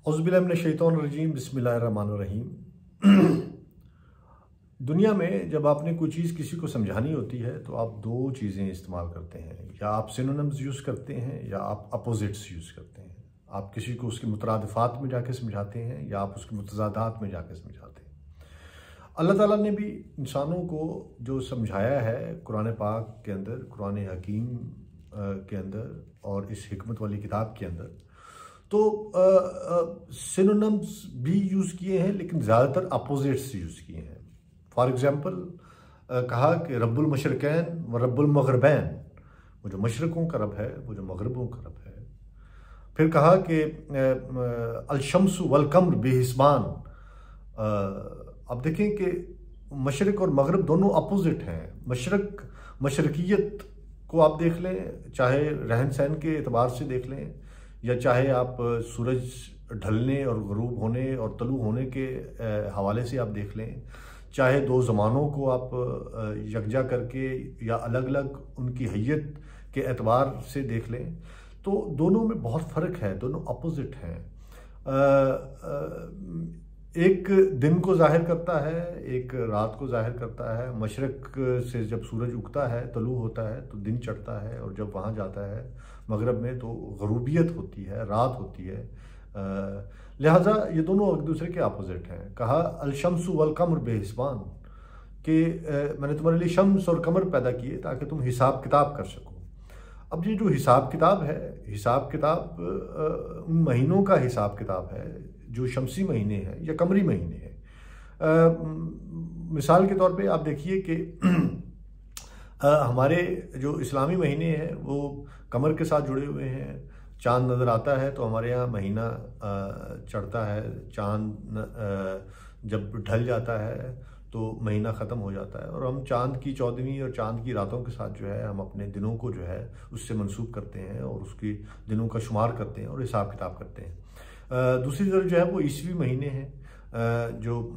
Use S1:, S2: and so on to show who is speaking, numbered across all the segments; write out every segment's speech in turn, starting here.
S1: औज़ुबिल्लाहिमिनश्शैतानिर्रजीम बिस्मिल्लाहिर्रहमानिर्रहीम। दुनिया में जब आपने कोई चीज़ किसी को समझानी होती है तो आप दो चीज़ें इस्तेमाल करते हैं, या आप सिनोनिम्स यूज़ करते हैं या आप अपोजिट्स यूज़ करते हैं। आप किसी को उसकी मुतरादिफ़ात में जाके समझाते हैं या आप उसकी मुतज़ादात में जाके समझाते हैं। अल्लाह ताला ने भी इंसानों को जो समझाया है कुरान पाक के अंदर, कुरान हकीम के अंदर और इस हिकमत वाली किताब के अंदर, तो सिनोनिम्स भी यूज़ किए हैं लेकिन ज़्यादातर अपोजिट्स यूज़ किए हैं। फॉर एग्ज़ाम्पल कहा कि रब्बुल मशरिकैन व रब्बुल मग़रिबैन, वो जो मशरक़ों का रब है वो जो मग़रिबों का रब है। फिर कहा कि अल-शम्सु वल क़मर बिहिस्बान। अब देखें कि मशरक़ और मग़रिब दोनों अपोजिट हैं। मशरक़ियत को आप देख लें, चाहे रहन सहन के एतबार से देख लें या चाहे आप सूरज ढलने और ग़ुरूब होने और तलू होने के हवाले से आप देख लें, चाहे दो ज़मानों को आप यकजा करके या अलग अलग उनकी हैयत के एतबार से देख लें, तो दोनों में बहुत फ़र्क है, दोनों अपोजिट हैं। एक दिन को ज़ाहिर करता है, एक रात को ज़ाहिर करता है। मशरक़ से जब सूरज उगता है, तलू होता है, तो दिन चढ़ता है, और जब वहाँ जाता है मग़रिब में तो ग़ुरूबियत होती है, रात होती है। लिहाजा ये दोनों एक दूसरे के अपोजिट हैं। कहा अल-शम्सु वल क़मर बिहिस्बान, कि मैंने तुम्हारे लिए शम्स और कमर पैदा किए ताकि तुम हिसाब किताब कर सको। अब ये जो हिसाब किताब है, हिसाब किताब उन महीनों का हिसाब किताब है जो शमसी महीने हैं या कमरी महीने हैं। मिसाल के तौर पे आप देखिए कि हमारे जो इस्लामी महीने हैं वो कमर के साथ जुड़े हुए हैं। चाँद नज़र आता है तो हमारे यहाँ महीना चढ़ता है, चाँद जब ढल जाता है तो महीना ख़त्म हो जाता है, और हम चाँद की चौदहवीं और चाँद की रातों के साथ जो है हम अपने दिनों को जो है उससे मंसूब करते हैं और उसकी दिनों का शुमार करते हैं और हिसाब किताब करते हैं। दूसरी तरफ जो है वो ईसवी महीने हैं, जो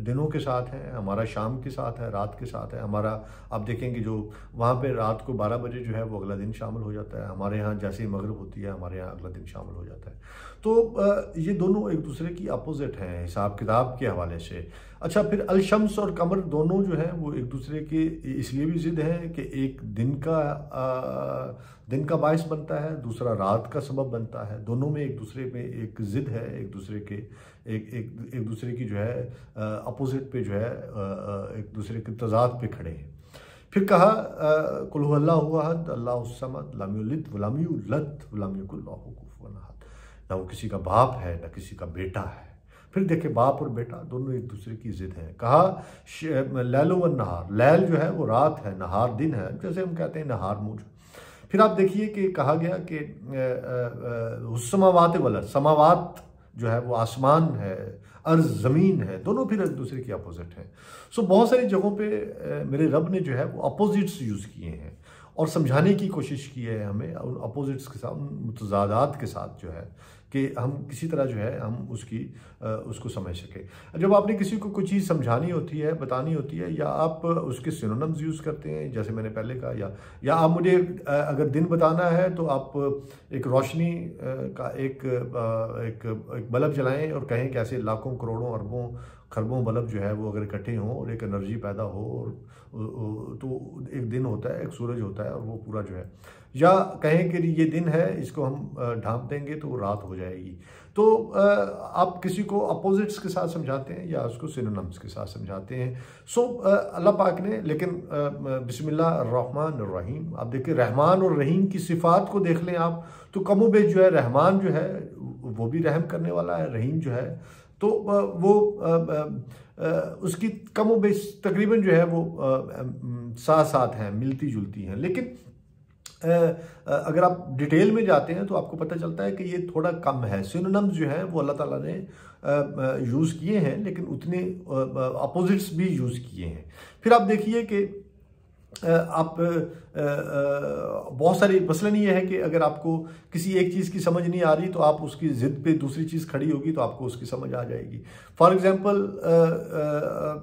S1: दिनों के साथ है, हमारा शाम के साथ है, रात के साथ है। हमारा आप देखेंगे जो वहाँ पे रात को 12 बजे जो है वो अगला दिन शामिल हो जाता है। हमारे यहाँ जैसे ही मगरिब होती है हमारे यहाँ अगला दिन शामिल हो जाता है। तो ये दोनों एक दूसरे की अपोजिट हैं हिसाब किताब के हवाले से। अच्छा, फिर अल-शम्स और कमर दोनों जो हैं वो एक दूसरे के इसलिए भी ज़िद हैं कि एक दिन का बायस बनता है, दूसरा रात का सबब बनता है। दोनों में एक दूसरे में एक ज़िद है, एक दूसरे के एक दूसरे की जो है अपोजिट पे जो है एक दूसरे के तज़ाद पे खड़े हैं। फिर कहा कुल हुवल्लाहु अहद अल्लाहुस समद लम यलिद वलम यूलद वलम यकुल लहू कुफुवन अहद। ना वो किसी का बाप है ना किसी का बेटा है। फिर देखे बाप और बेटा दोनों एक दूसरे की ज़िद है। कहा लैल व नहार, लैल जो है वो रात है, नहार दिन है, जैसे हम कहते हैं नहार मूझ। फिर आप देखिए कि कहा गया कि समावात वलद, समावात जो है वो आसमान है, अर्ज़ ज़मीन है, दोनों फिर एक दूसरे की अपोजिट हैं। सो बहुत सारी जगहों पे मेरे रब ने जो है वो अपोजिट्स यूज़ किए हैं और समझाने की कोशिश की है हमें उन अपोजिट्स के साथ, उन मुतज़ादात के साथ जो है, कि हम किसी तरह जो है हम उसको समझ सकें। जब आपने किसी को कोई चीज़ समझानी होती है, बतानी होती है, या आप उसके सिनोनिम्स यूज़ करते हैं, जैसे मैंने पहले कहा, या आप मुझे अगर दिन बताना है तो आप एक रोशनी का एक बल्ब जलाएं और कहें कैसे लाखों करोड़ों अरबों खरबों बल्ब जो है वो अगर इकट्ठे हों और एक एनर्जी पैदा हो, और तो एक दिन होता है, एक सूरज होता है, और वो पूरा जो है, या कहें कि ये दिन है, इसको हम ढांप देंगे तो रात हो जाएगी। तो आप किसी को अपोजिट्स के साथ समझाते हैं या उसको सिनोनिम्स के साथ समझाते हैं। सो अल्लाह पाक ने, लेकिन बिस्मिल्लाहिर्रहमानिर्रहीम, आप देखिए रहमान और रहीम की सिफ़ात को देख लें आप, तो कमोबेश जो है रहमान जो है वो भी रहम करने वाला है, रहीम जो है तो वो उसकी कमोबेश तकरीबन जो है वो साथ साथ हैं, मिलती जुलती हैं। लेकिन अगर आप डिटेल में जाते हैं तो आपको पता चलता है कि ये थोड़ा कम है। सिनोनिम्स जो है वो अल्लाह ताला ने यूज़ किए हैं, लेकिन उतने अपोजिट्स भी यूज़ किए हैं। फिर आप देखिए कि आप बहुत सारी, मसलन ये है कि अगर आपको किसी एक चीज़ की समझ नहीं आ रही तो आप उसकी ज़िद पे दूसरी चीज़ खड़ी होगी तो आपको उसकी समझ आ जाएगी। फॉर एग्ज़ाम्पल,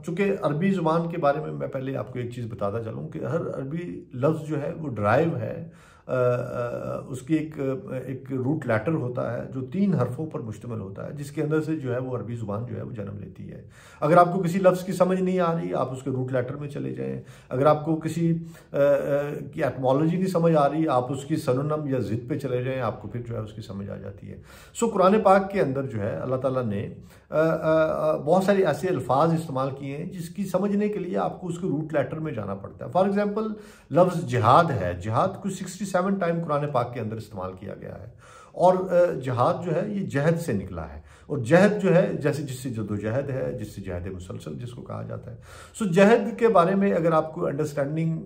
S1: चूँकि अरबी ज़ुबान के बारे में मैं पहले आपको एक चीज़ बताता चलूँ कि हर अरबी लफ्ज़ जो है वो ड्राइव है उसकी एक रूट लेटर होता है जो 3 हरफों पर मुश्तमिल होता है, जिसके अंदर से जो है वो अरबी ज़ुबान जो है वो जन्म लेती है। अगर आपको किसी लफ्ज़ की समझ नहीं आ रही, आप उसके रूट लेटर में चले जाएं। अगर आपको किसी की एटमोलॉजी नहीं समझ आ रही, आप उसकी सनोनम या ज़िद पे चले जाएं, आपको फिर जो है उसकी समझ आ जाती है। सो कुरान पाक के अंदर जो है अल्लाह ताला ने बहुत सारे ऐसे अल्फाज इस्तेमाल किए हैं जिसकी समझने के लिए आपको उसके रूट लेटर में जाना पड़ता है। फॉर एग्जांपल लफ्ज़ जिहाद है, जिहाद को 67 टाइम कुरान पाक के अंदर इस्तेमाल किया गया है, और जिहाद जो है ये जहद से निकला है, और जहद जो है जैसे जिससे जदोजहद है, जिससे जहद मुसलसल जिसको कहा जाता है। सो जहद के बारे में अगर आपको अंडरस्टैंडिंग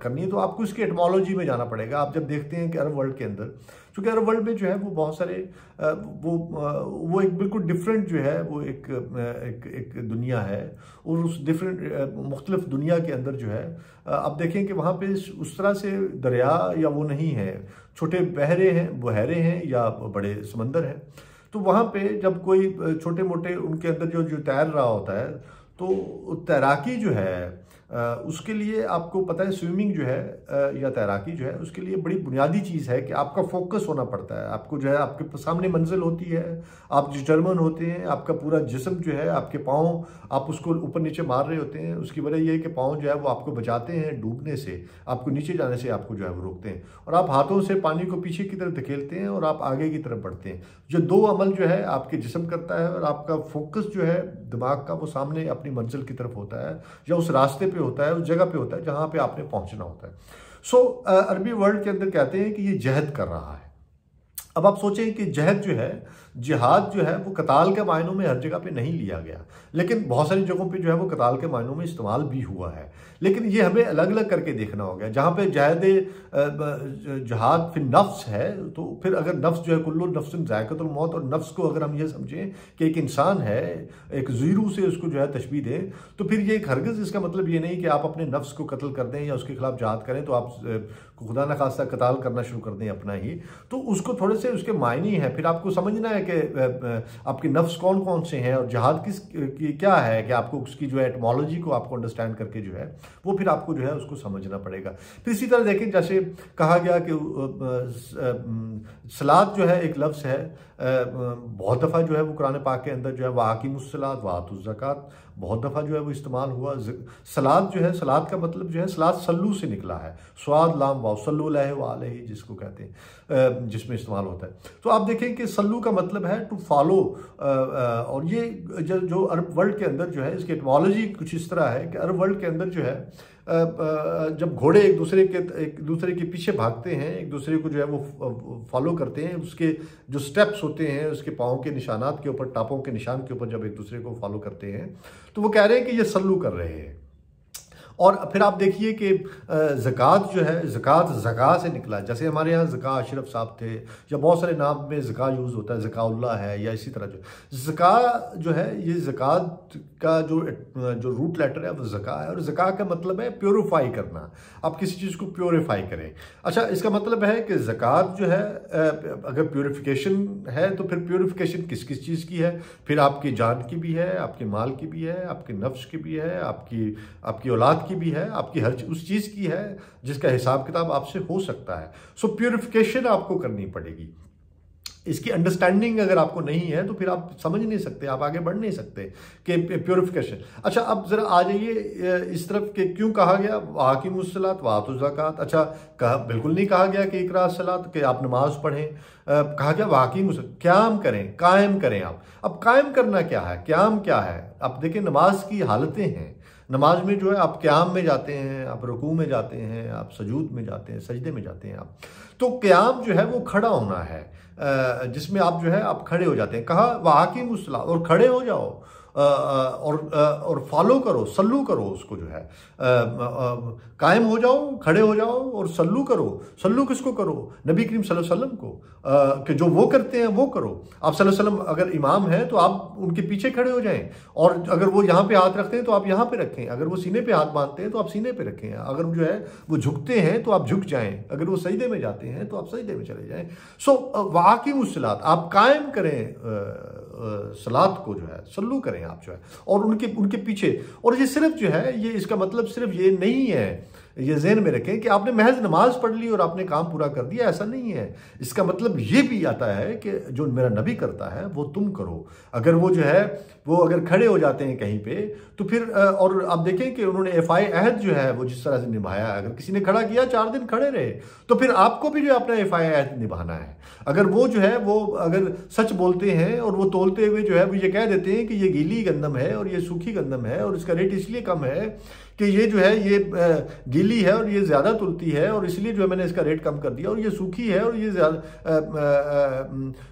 S1: करनी है तो आपको इसकी एटमोलॉजी में जाना पड़ेगा। आप जब देखते हैं कि अरब वर्ल्ड के अंदर, क्योंकि अरब वर्ल्ड में जो है वो बहुत सारे वो एक बिल्कुल डिफरेंट जो है वो एक दुनिया है, और उस डिफरेंट मुख्तलिफ दुनिया के अंदर जो है आप देखें कि वहाँ पे उस तरह से दरिया या वो नहीं है, छोटे बहरे हैं, बहरे हैं या बड़े समंदर हैं। तो वहाँ पे जब कोई छोटे मोटे उनके अंदर जो तैर रहा होता है, तो तैराकी जो है उसके लिए आपको पता है स्विमिंग जो है या तैराकी जो है उसके लिए बड़ी बुनियादी चीज़ है कि आपका फोकस होना पड़ता है। आपको जो है आपके सामने मंजिल होती है, आप डिटरमिन होते हैं, आपका पूरा जिस्म जो है, आपके पाँव आप उसको ऊपर नीचे मार रहे होते हैं। उसकी वजह यह है कि पाँव जो है वो आपको बचाते हैं डूबने से, आपको नीचे जाने से आपको जो है वो रोकते हैं, और आप हाथों से पानी को पीछे की तरफ धकेलते हैं और आप आगे की तरफ बढ़ते हैं। जो 2 अमल जो है आपके जिस्म करता है, और आपका फोकस जो है दिमाग का वो सामने अपनी मंजिल की तरफ होता है या उस रास्ते पे होता है, उस जगह पे होता है जहां पे आपने पहुंचना होता है। सो अरबी वर्ल्ड के अंदर कहते हैं कि ये जहद कर रहा है। अब आप सोचें कि जहद जो है, जिहाद जो है वो कताल के मायनों में हर जगह पे नहीं लिया गया, लेकिन बहुत सारी जगहों पे जो है वो कताल के मायनों में इस्तेमाल भी हुआ है। लेकिन ये हमें अलग अलग करके देखना होगा। जहाँ पे जिहाद फिर नफ्स है, तो फिर अगर नफ्स जो है कुल्लु नफ्सिन ज़ायक़तुल मौत, और नफ्स को अगर हम ये समझें कि एक इंसान है, एक ज़ीरू से उसको जो है तशबीह दें, तो फिर ये हरगिज़ इसका मतलब ये नहीं कि आप अपने नफ्स को कत्ल कर दें या उसके खिलाफ जिहाद करें तो आप खुदा न खास्ता कताल करना शुरू कर दें अपना ही। तो उसको थोड़े से उसके मायने हैं, फिर आपको समझना है कि आपके नफ्स कौन कौन से हैं और जिहाद की क्या है, कि आपको उसकी जो है एटमोलॉजी को आपको अंडरस्टैंड करके जो है वो फिर आपको जो है उसको समझना पड़ेगा। फिर इसी तरह देखें, जैसे कहा गया कि सलात जो है एक लफ्ज़ है, बहुत दफ़ा जो है वो कुरान पाक के अंदर जो है वाक़िमुस्सलात वातुज़्ज़कात बहुत दफ़ा जो है वो इस्तेमाल हुआ। सलात जो है, सलात का मतलब जो है सलात सल्लू से निकला है, स्वाद लाम वाव सल्लु अलैहि जिसको कहते हैं, जिसमें इस्तेमाल होता है। तो आप देखें कि सल्लू का मतलब है टू फॉलो, और ये जो अरब वर्ल्ड के अंदर जो है इसकी एटमोलॉजी कुछ इस तरह है कि अरब वर्ल्ड के अंदर जो है जब घोड़े एक दूसरे के पीछे भागते हैं, एक दूसरे को जो है वो फॉलो करते हैं, उसके जो स्टेप्स होते हैं उसके पाँव के निशानात के ऊपर, टापों के निशान के ऊपर जब एक दूसरे को फॉलो करते हैं, तो वो कह रहे हैं कि ये सल्लू कर रहे हैं। और फिर आप देखिए कि ज़कात जो है, ज़कात ज़का से निकला। जैसे हमारे यहाँ ज़का अशरफ साहब थे, या बहुत सारे नाम में ज़का यूज़ होता है, ज़काउल्लाह है, या इसी तरह जो ज़का जो है, ये ज़कात का जो रूट लेटर है वो ज़का है, और ज़का का मतलब है प्योरीफाई करना, आप किसी चीज़ को प्योरीफाई करें। अच्छा, इसका मतलब है कि ज़कात जो है अगर प्योरीफिकेशन है तो फिर प्योरीफिकेशन किस किस चीज़ की है, फिर आपकी जान की भी है, आपके माल की भी है, आपके नफ्स की भी है, आपकी औलाद की भी है, आपकी हर उस चीज़ की है जिसका हिसाब किताब आपसे हो सकता है। सो प्योरीफिकेशन आपको करनी पड़ेगी। इसकी अंडरस्टैंडिंग अगर आपको नहीं है तो फिर आप समझ नहीं सकते, आप आगे बढ़ नहीं सकते कि प्योरीफिकेशन। अच्छा, अब जरा आ जाइए इस तरफ कि क्यों कहा गया वाक़िमुस्सलात वातुज़्ज़कात। अच्छा, बिल्कुल नहीं कहा गया कि इक़रा सलात कि आप नमाज पढ़ें, कहा गया वाक़िमुस्सलात, क़याम करें, कायम करें आप। अब कायम करना क्या है, क़याम क्या है? आप देखिए नमाज की हालतें हैं, नमाज में जो है आप क़याम में जाते हैं, आप रुकू में जाते हैं, आप सजूद में जाते हैं, सजदे में जाते हैं आप। तो क़याम जो है वो खड़ा होना है, जिसमें आप जो है आप खड़े हो जाते हैं। कहा वाक़िमुस्सलात, और खड़े हो जाओ और फॉलो करो, सल्लू करो उसको जो है, कायम हो जाओ, खड़े हो जाओ और सल्लू करो। सल्लू किसको करो? नबी करीम सल्लल्लाहु अलैहि वसल्लम को, कि जो वो करते हैं वो करो। आप सल्लल्लाहु अलैहि वसल्लम अगर इमाम हैं तो आप उनके पीछे खड़े हो जाएं, और अगर वो यहाँ पे हाथ रखते हैं तो आप यहाँ पे रखें, अगर वो सीने पे हाथ बांधते हैं तो आप सीने पे रखें, अगर जो है वो झुकते हैं तो आप झुक जाएं, अगर वो सजदे में जाते हैं तो आप सजदे में चले जाएं। सो वाक़िमुस्सलात, आप कायम करें सलात को, जो है सल्लू करें आप जो है, और उनके पीछे। और ये सिर्फ जो है, ये इसका मतलब सिर्फ ये नहीं है ये ज़हन में रखें कि आपने महज नमाज पढ़ ली और आपने काम पूरा कर दिया, ऐसा नहीं है। इसका मतलब ये भी आता है कि जो मेरा नबी करता है वो तुम करो। अगर वो जो है वो अगर खड़े हो जाते हैं कहीं पे तो फिर और आप देखें कि उन्होंने एफआई अहद जो है वो जिस तरह से निभाया, अगर किसी ने खड़ा किया 4 दिन खड़े रहे तो फिर आपको भी जो अपना एफआई अहद निभाना है। अगर वो जो है वो अगर सच बोलते हैं और वो तोलते हुए जो है वो ये कह देते हैं कि ये गीली गंदम है और ये सूखी गंदम है और इसका रेट इसलिए कम है कि ये जो है ये गीली है और ये ज़्यादा तुलती है और इसलिए जो है मैंने इसका रेट कम कर दिया, और ये सूखी है और ये ज़्यादा,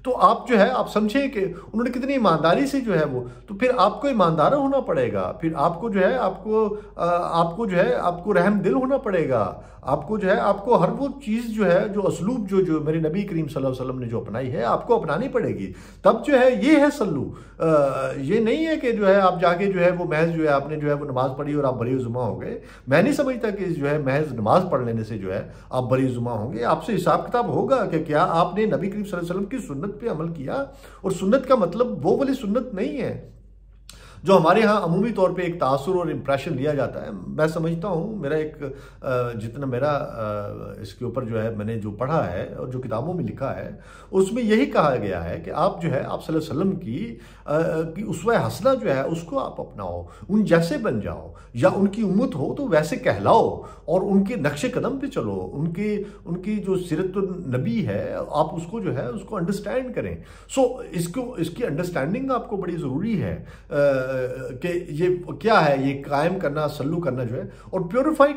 S1: तो आप जो है आप समझें कि उन्होंने कितनी ईमानदारी से जो है वो, तो फिर आपको ईमानदार होना पड़ेगा, फिर आपको जो है आपको जो है आपको रहम दिल होना पड़ेगा, आपको जो है आपको हर वो चीज़ जो है जो असलूब जो मेरे नबी करीम सल्लल्लाहु अलैहि वसल्लम ने जो अपनाई है आपको अपनानी पड़ेगी। तब जो है ये है सल्लू। ये नहीं है कि जो है आप जाके जो है वो महज जो है आपने जो है वो नमाज पढ़ी और आप बरी जुमा हो गए। मैं नहीं समझता कि जो है महज नमाज पढ़ लेने से जो है आप बरी जुमा होंगे। आपसे हिसाब किताब होगा कि क्या आपने नबी करीम सल्लल्लाहु अलैहि वसल्लम की सुन्नत पे अमल किया। और सुन्नत का मतलब वो वाली सुन्नत नहीं है जो हमारे यहाँ अमूमी तौर पे एक तासुर और इम्प्रेशन लिया जाता है। मैं समझता हूँ मेरा एक जितना मेरा इसके ऊपर जो है मैंने जो पढ़ा है और जो किताबों में लिखा है उसमें यही कहा गया है कि आप जो है आप सल्लल्लाहु अलैहि वसल्लम की उसवा हसना जो है उसको आप अपनाओ, उन जैसे बन जाओ, या उनकी उम्मत हो तो वैसे कहलाओ और उनके नक्शे कदम पे चलो। उनकी जो सीरत नबी है आप उसको जो है उसको अंडरस्टैंड करें। इसकी अंडरस्टैंडिंग आपको बड़ी ज़रूरी है कि ये क्या है, ये कायम करना सल्लू करना जो है, और प्योरीफाई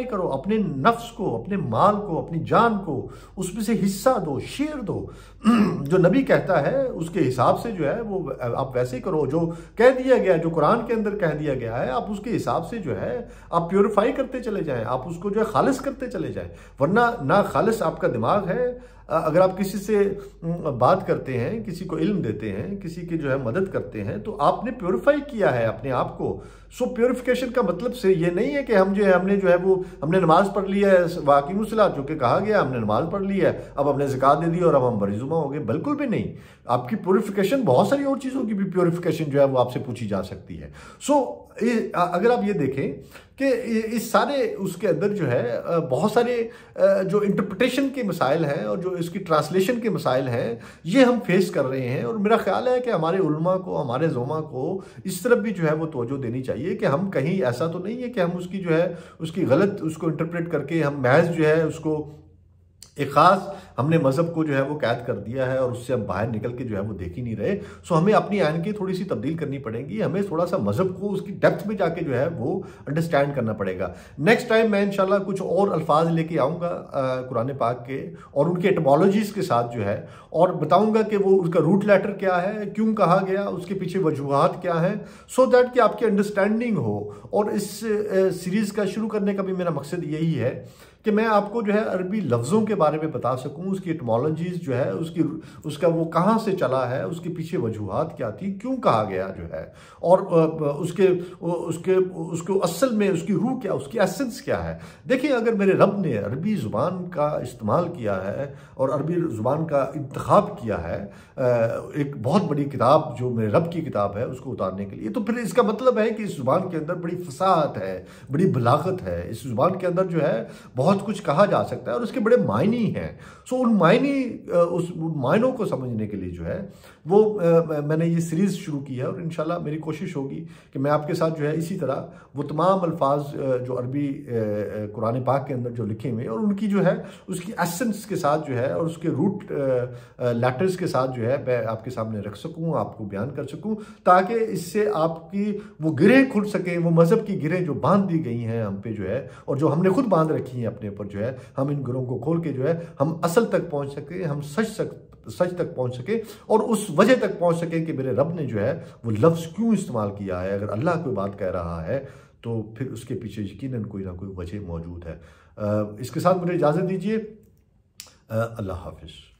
S1: करो अपने नफ्स को, अपने माल को, अपनी जान को, उसमें से हिस्सा दो, शेयर दो। जो नबी कहता है उसके हिसाब से जो है वो आप वैसे ही करो। जो कह दिया गया, जो कुरान के अंदर कह दिया गया है आप उसके हिसाब से जो है आप प्योरीफाई करते चले जाएं, आप उसको जो है खालिस करते चले जाएं। वरना ना खालिस आपका दिमाग है। अगर आप किसी से बात करते हैं, किसी को इल्म देते हैं, किसी की जो है मदद करते हैं तो आपने प्योरीफाई किया है अपने आप को। सो प्योरिफिकेशन का मतलब से ये नहीं है कि हम जो है हमने नमाज पढ़ ली है, वाक़ई मुसला जो कि कहा गया, हमने नमाज पढ़ ली है, अब हमने ज़कात दे दी और अब हम बरीजुमा हो गए। बिल्कुल भी नहीं। आपकी प्योरिफिकेशन बहुत सारी और चीज़ों की भी प्योरिफिकेशन जो है वो आपसे पूछी जा सकती है। अगर आप ये देखें कि इस सारे उसके अंदर जो है बहुत सारे जो इंटरप्रिटेशन के मसाइल हैं और जो इसकी ट्रांसलेशन के मसाइल हैं ये हम फेस कर रहे हैं। और मेरा ख्याल है कि हमारे उलमा को, हमारे ज़ोमा को इस तरफ भी जो है वो तवज्जो देनी चाहिए कि हम कहीं ऐसा तो नहीं है कि हम उसकी जो है उसकी गलत उसको इंटरप्रेट करके हम महज जो है उसको एक ख़ास हमने मज़हब को जो है वो कैद कर दिया है और उससे हम बाहर निकल के जो है वो देख ही नहीं रहे। सो हमें अपनी आइनकी थोड़ी सी तब्दील करनी पड़ेगी। हमें थोड़ा सा मज़हब को उसकी डेप्थ में जाके जो है वो अंडरस्टैंड करना पड़ेगा। नेक्स्ट टाइम मैं इंशाल्लाह कुछ और अल्फाज लेके आऊँगा कुरान पाक के और उनके एटमोलॉजीज़ के साथ जो है, और बताऊँगा कि वो उसका रूट लेटर क्या है, क्यों कहा गया, उसके पीछे वजूहात क्या हैं, सो दैट कि आपकी अंडरस्टैंडिंग हो। और इस सीरीज़ का शुरू करने का भी मेरा मकसद यही है कि मैं आपको जो है अरबी लफ्ज़ों के बारे में बता सकूं, उसकी एटमोलॉजीज़ जो है उसका वो कहाँ से चला है, उसके पीछे वजूहात क्या थी, क्यों कहा गया जो है, और उसको असल में उसकी रूह क्या, उसकी एसेंस क्या है। देखिए, अगर मेरे रब ने अरबी ज़ुबान का इस्तेमाल किया है और अरबी ज़ुबान का इंतखाब किया है एक बहुत बड़ी किताब जो मेरे रब की किताब है उसको उतारने के लिए, तो फिर इसका मतलब है कि इस ज़ुबान के अंदर बड़ी फसाहत है, बड़ी बलागत है। इस ज़ुबान के अंदर जो है बहुत कुछ कहा जा सकता है और उसके बड़े मायने हैं। सो उन मायनों को समझने के लिए जो है वो मैंने ये सीरीज़ शुरू की है। और इंशाल्लाह मेरी कोशिश होगी कि मैं आपके साथ जो है इसी तरह वो तमाम अल्फाज जो अरबी कुरान पाक के अंदर जो लिखे हुए हैं और उनकी जो है उसकी एसेंस के साथ जो है और उसके रूट लेटर्स के साथ जो है मैं आपके सामने रख सकूँ, आपको बयान कर सकूँ, ताकि इससे आपकी वो गिरें खुल सकें, वो मज़हब की गिरें जो बांध दी गई हैं हम पे जो है और जो हमने खुद बांध रखी हैं अपने ऊपर जो है, हम इन गिरों को खोल के जो है हम असल तक पहुँच सकें, हम सच तक पहुंच सके और उस वजह तक पहुंच सके कि मेरे रब ने जो है वो लफ्ज़ क्यों इस्तेमाल किया है। अगर अल्लाह कोई बात कह रहा है तो फिर उसके पीछे यकीनन कोई ना कोई वजह मौजूद है। इसके साथ मुझे इजाज़त दीजिए। अल्लाह हाफिज़।